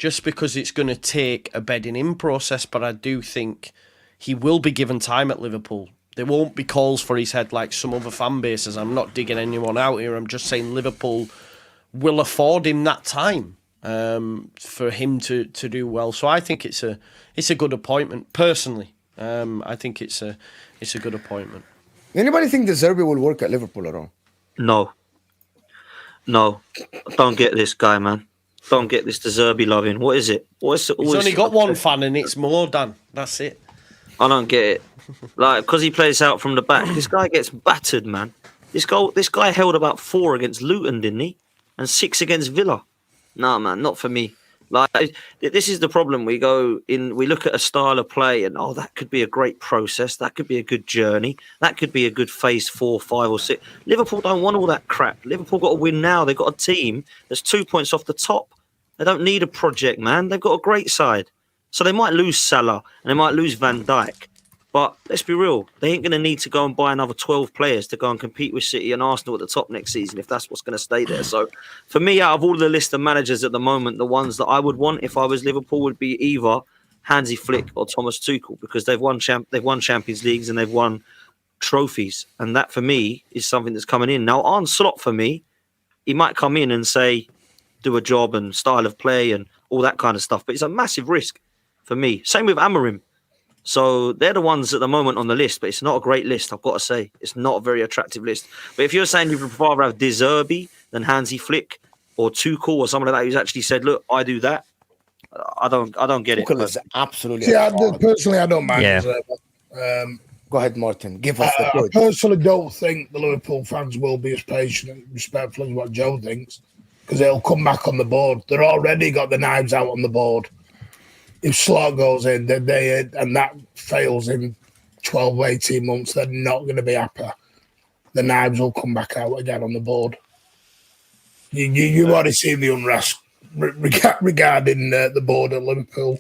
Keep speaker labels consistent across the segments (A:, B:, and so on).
A: just because it's going to take a bedding in process, but I do think he will be given time at Liverpool. There won't be calls for his head like some other fan bases. I'm not digging anyone out here. I'm just saying Liverpool will afford him that time for him to do well. So I think it's a good appointment. Personally, I think it's a good appointment.
B: Anybody think De Zerbi will work at Liverpool at all?
C: No. Don't get this guy, man. Don't get this De Zerbi loving. What is it?
A: He's only got one fan, and it's more Dan. That's it.
C: I don't get it. Like, because he plays out from the back, this guy gets battered, man. This guy held about 4 against Luton, didn't he? And 6 against Villa. Nah, man, not for me. Like, this is the problem. We look at a style of play, and that could be a great process. That could be a good journey. That could be a good phase 4, 5, or 6. Liverpool don't want all that crap. Liverpool got to win now. They've got a team that's 2 points off the top. They don't need a project, man. They've got a great side. So they might lose Salah and they might lose Van Dijk. But let's be real. They ain't going to need to go and buy another 12 players to go and compete with City and Arsenal at the top next season if that's what's going to stay there. So for me, out of all the list of managers at the moment, the ones that I would want if I was Liverpool would be either Hansi Flick or Thomas Tuchel, because they've won Champions Leagues and they've won trophies. And that for me is something that's coming in. Now, Arne Slot, for me, he might come in and say, do a job and style of play and all that kind of stuff. But it's a massive risk for me. Same with Amorim. So they're the ones at the moment on the list, but it's not a great list, I've got to say. It's not a very attractive list. But if you're saying you would rather have De Zerbi than Hansi Flick or Tuchel or someone like that who's actually said, look, I do that, I don't get it.
B: Tuchel is absolutely.
D: Personally, I don't mind.
B: Yeah. Go ahead, Martin. Give us the
D: I
B: point.
D: personally don't think the Liverpool fans will be as patient and respectful as what Joe thinks, because they'll come back on the board. They're already got the knives out on the board. If Slot goes in, and that fails in 12, 18 months, they're not going to be happy. The knives will come back out again on the board. You've already seen the unrest regarding the board at Liverpool,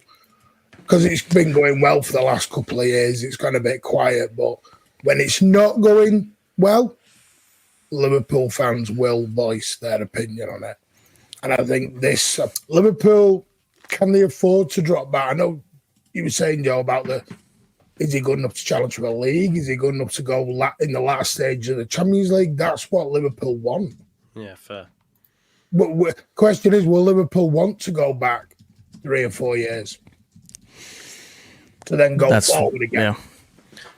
D: because it's been going well for the last couple of years. It's gone a bit quiet, but when it's not going well, Liverpool fans will voice their opinion on it. And I think this Liverpool, can they afford to drop back? I know you were saying, Joe, about is he good enough to challenge for a league? Is he good enough to go in the last stage of the Champions League? That's what Liverpool want.
A: Yeah, fair.
D: But question is, will Liverpool want to go back 3 or 4 years to then go forward again?
A: Yeah.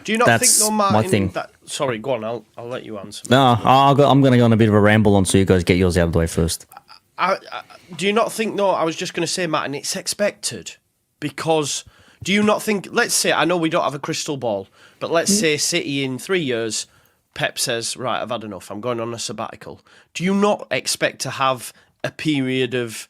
A: Do you not think, though, Martin? Sorry, go on. I'll let you answer.
E: No, I'm going to go on a bit of a ramble on, so you guys get yours out of the way first.
A: Do you not think, no, I was just going to say, Martin, it's expected, because do you not think, let's say, I know we don't have a crystal ball, but let's say City in 3 years, Pep says, right, I've had enough, I'm going on a sabbatical. Do you not expect to have a period of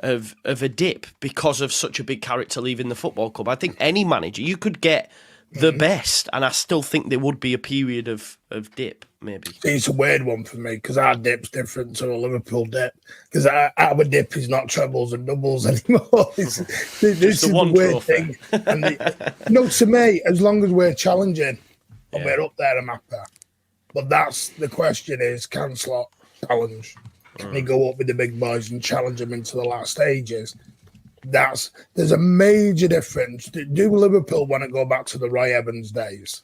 A: a dip because of such a big character leaving the football club? I think any manager, you could get the best, and I still think there would be a period of dip, maybe.
D: It's a weird one for me, because our dip's different to a Liverpool dip, because our dip is not trebles and doubles anymore. This is the weird thing. And to me, as long as we're challenging and we're up there, I'm happy. But that's the question is, can Slot challenge? Can he go up with the big boys and challenge them into the last stages? There's a major difference. Do Liverpool want to go back to the Roy Evans days?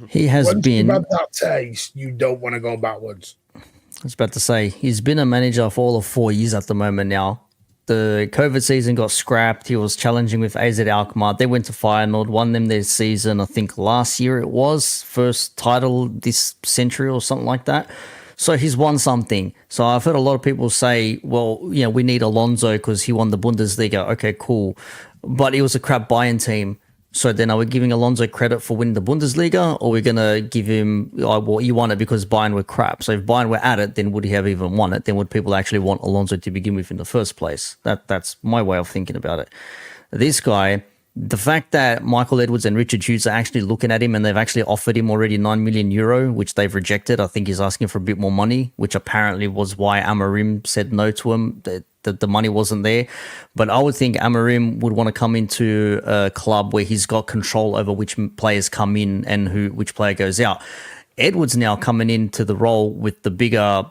E: He has
D: Once
E: been.
D: you've had that taste, you don't want to go backwards.
E: I was about to say, he's been a manager for all of 4 years at the moment now. The COVID season got scrapped. He was challenging with AZ Alkmaar. They went to Feyenoord, won them their season, I think last year it was. First title this century or something like that. So he's won something. So I've heard a lot of people say, well, we need Alonso because he won the Bundesliga. Okay, cool. But it was a crap Bayern team. So then are we giving Alonso credit for winning the Bundesliga, or are we going to give him, well, you won it because Bayern were crap. So if Bayern were at it, then would he have even won it? Then would people actually want Alonso to begin with in the first place? That's my way of thinking about it. This guy, the fact that Michael Edwards and Richard Hughes are actually looking at him and they've actually offered him already €9 million, which they've rejected. I think he's asking for a bit more money, which apparently was why Amorim said no to him. That the money wasn't there. But I would think Amorim would want to come into a club where he's got control over which players come in and which player goes out. Edwards now coming into the role with the bigger,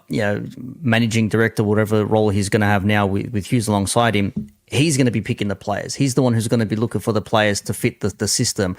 E: managing director, whatever role he's going to have now with Hughes alongside him. He's going to be picking the players. He's the one who's going to be looking for the players to fit the system.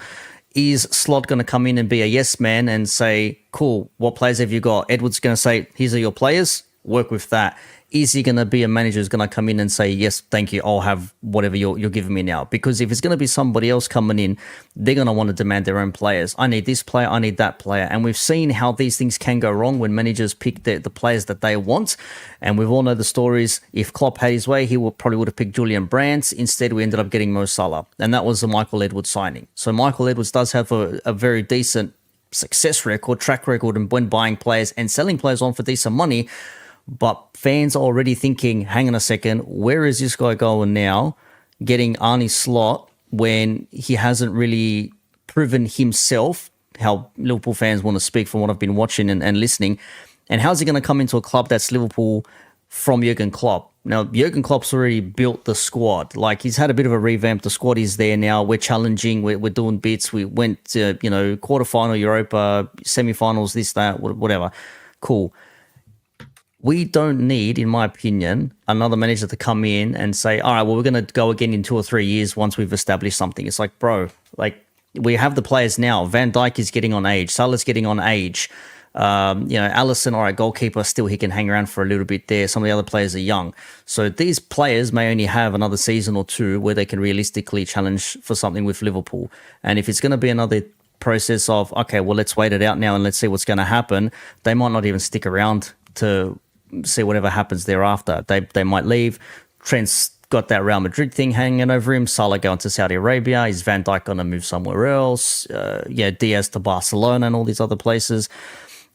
E: Is Slot going to come in and be a yes man and say, cool, what players have you got? Edwards going to say, these are your players, work with that. Is he going to be a manager who's going to come in and say, yes, thank you, I'll have whatever you're giving me now? Because if it's going to be somebody else coming in, they're going to want to demand their own players. I need this player, I need that player. And we've seen how these things can go wrong when managers pick the players that they want. And we've all know the stories. If Klopp had his way, he probably would have picked Julian Brandt. Instead, we ended up getting Mo Salah. And that was the Michael Edwards signing. So Michael Edwards does have a very decent track record when buying players and selling players on for decent money. But fans are already thinking, hang on a second, where is this guy going now, getting Arnie Slot when he hasn't really proven himself, how Liverpool fans want to speak from what I've been watching and listening, and how's he going to come into a club that's Liverpool from Jurgen Klopp? Now, Jurgen Klopp's already built the squad. Like, he's had a bit of a revamp. The squad is there now. We're challenging. We're doing bits. We went to, quarterfinal Europa, semi-finals, this, that, whatever. Cool. We don't need, in my opinion, another manager to come in and say, all right, well, we're going to go again in 2 or 3 years once we've established something. It's like, bro, we have the players now. Van Dijk is getting on age. Salah's getting on age. Alisson, all right, goalkeeper, still he can hang around for a little bit there. Some of the other players are young. So these players may only have another season or two where they can realistically challenge for something with Liverpool. And if it's going to be another process of, okay, well, let's wait it out now and let's see what's going to happen, they might not even stick around to see whatever happens thereafter. They might leave. Trent's got that Real Madrid thing hanging over him. Salah going to Saudi Arabia. Is Van Dijk going to move somewhere else? Diaz to Barcelona and all these other places.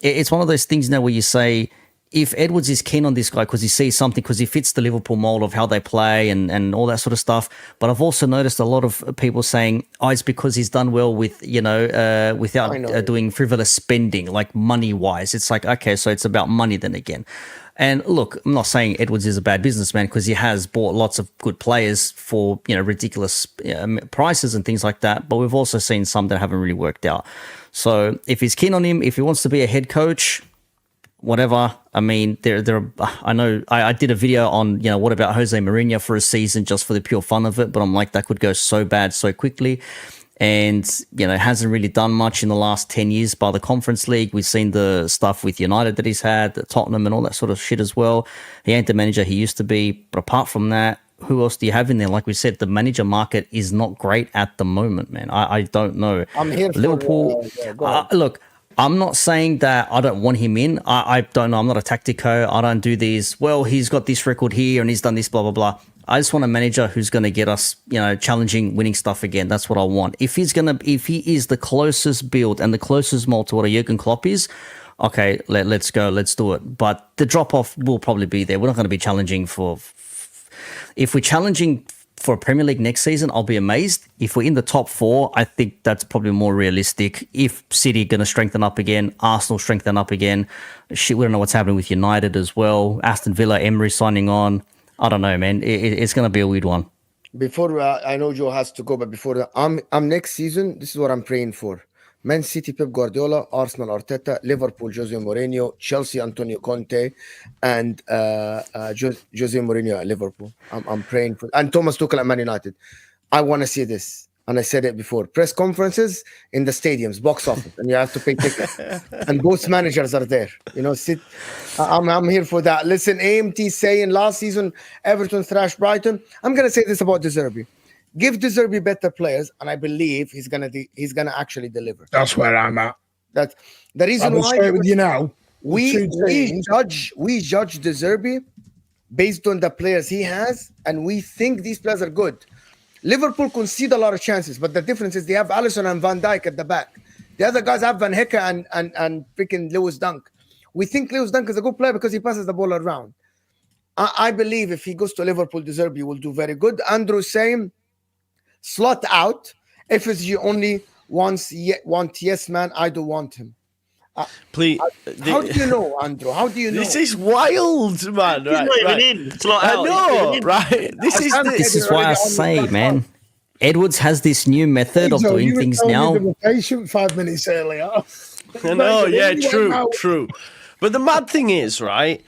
E: It's one of those things now where you say, if Edwards is keen on this guy because he sees something, because he fits the Liverpool mold of how they play and all that sort of stuff. But I've also noticed a lot of people saying, oh, it's because he's done well with, without doing frivolous spending, like money-wise. It's like, okay, so it's about money then again. And look, I'm not saying Edwards is a bad businessman because he has bought lots of good players for, ridiculous prices and things like that. But we've also seen some that haven't really worked out. So if he's keen on him, if he wants to be a head coach, whatever. I mean, I know I did a video on, what about Jose Mourinho for a season just for the pure fun of it. But I'm like, that could go so bad so quickly. And, hasn't really done much in the last 10 years by the Conference League. We've seen the stuff with United that he's had, Tottenham and all that sort of shit as well. He ain't the manager he used to be. But apart from that, who else do you have in there? Like we said, the manager market is not great at the moment, man. I don't know.
B: I'm here for
E: Liverpool. Look, I'm not saying that I don't want him in. I don't know. I'm not a tactico. I don't do these. Well, he's got this record here and he's done this, blah, blah, blah. I just want a manager who's going to get us, challenging, winning stuff again. That's what I want. If he is the closest build and the closest mold to what a Jurgen Klopp is, okay, let's go. Let's do it. But the drop-off will probably be there. We're not going to be challenging if we're challenging for Premier League next season, I'll be amazed. If we're in the top 4, I think that's probably more realistic. If City going to strengthen up again, Arsenal strengthen up again, shit, we don't know what's happening with United as well. Aston Villa, Emery signing on. I don't know, man. It's going to be a weird one.
B: Before I know Joe has to go, but before that, I'm next season. This is what I'm praying for: Man City, Pep Guardiola; Arsenal, Arteta; Liverpool, Jose Mourinho; Chelsea, Antonio Conte; and Jose Mourinho at Liverpool. I'm praying for, and Thomas Tuchel at Man United. I want to see this, and I said it before: press conferences in the stadiums, box office, and you have to pay tickets. And both managers are there. Sit. I'm here for that. Listen, AMT saying last season Everton thrashed Brighton. I'm gonna say this about De Zerbi: give De Zerbi better players, and I believe he's gonna actually deliver.
D: That's where I'm at.
B: That the reason
D: I'll be
B: why
D: straight with you now.
B: we judge De Zerbi based on the players he has, and we think these players are good. Liverpool concede a lot of chances, but the difference is they have Alisson and Van Dijk at the back. The other guys have Van Hecke and freaking Lewis Dunk. We think Lewis Dunk is a good player because he passes the ball around. I believe if he goes to Liverpool, De Zerbi will do very good. Andrew saying, slot out. If it's you only want yes man, I don't want him.
A: Please.
B: How do you know, Andrew? How do you know?
A: This is wild, man.
C: He's not even in. It's like,
A: I know, right? This
E: is why I say, man, Edwards has this new method of doing things now.
D: You were patient 5 minutes earlier.
A: No, yeah,
D: Right
A: true,
D: now-
A: true. But the mad thing is, right?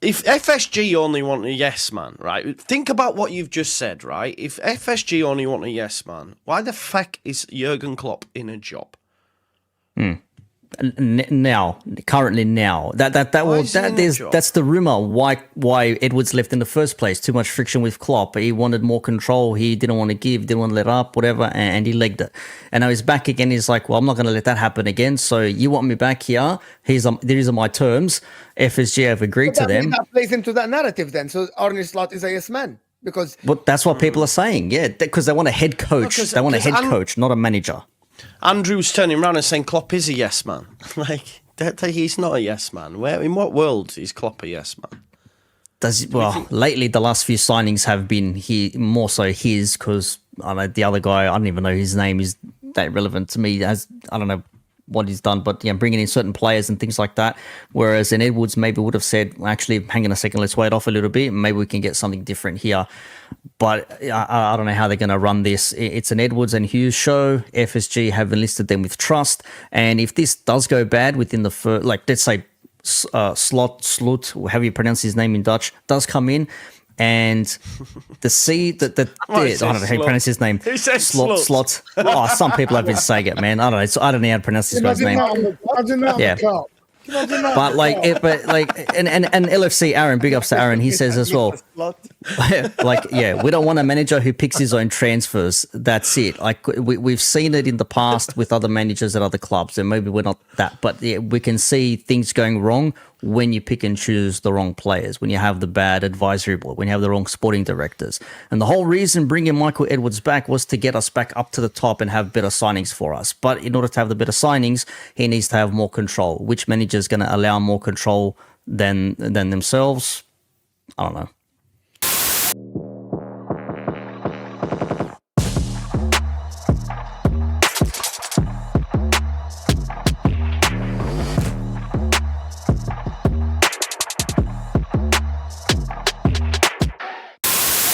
A: If FSG only want a yes man, right? Think about what you've just said, right? If FSG only want a yes man, why the fuck is Jurgen Klopp in a job?
E: Currently now,
A: Why is he in a job?
E: that's the rumor why Edwards left in the first place. Too much friction with Klopp. He wanted more control. He didn't want to give, didn't want to let up, whatever, and he legged it. And now he's back again. He's like, well, I'm not going to let that happen again. So you want me back here? These are my terms. FSG have agreed to them.
B: That plays into that narrative then. So Arne Slot is a yes man because
E: But that's what people are saying. Yeah, because they want a head coach.
A: 'cause-
E: They want a
A: 'cause
E: head
A: I'm-
E: coach, not a manager.
A: Andrew's turning around and saying Klopp is a yes man. Like, he's not a yes man. Where, in what world is Klopp a yes man?
E: Lately the last few signings have been more so his, because I know the other guy, I don't even know his name, is that relevant to me. As I don't know what he's done, but yeah, bringing in certain players and things like that. Whereas in Edwards maybe would have said, well, actually, hang on a second, let's wait off a little bit. Maybe we can get something different here. But I don't know how they're going to run this. It's an Edwards and Hughes show. FSG have enlisted them with trust. And if this does go bad within the first, like, let's say Slut, however you pronounce his name in Dutch, does come in, and I don't know how you pronounce his name.
A: Who says
E: Slot. Oh, some people have been saying it, man. I don't know. I don't know how to pronounce this guy's name.
D: Imagine that on
E: Yeah.
D: the car. Imagine that
E: But
D: on
E: like,
D: the car.
E: and LFC Aaron, big ups to Aaron. He says as well, like, yeah, we don't want a manager who picks his own transfers. That's it. Like we've seen it in the past with other managers at other clubs, and maybe we're not that, but yeah, we can see things going wrong when you pick and choose the wrong players, when you have the bad advisory board, when you have the wrong sporting directors. And the whole reason bringing Michael Edwards back was to get us back up to the top and have better signings for us. But in order to have the better signings, he needs to have more control. Which manager is going to allow more control than themselves? I don't know.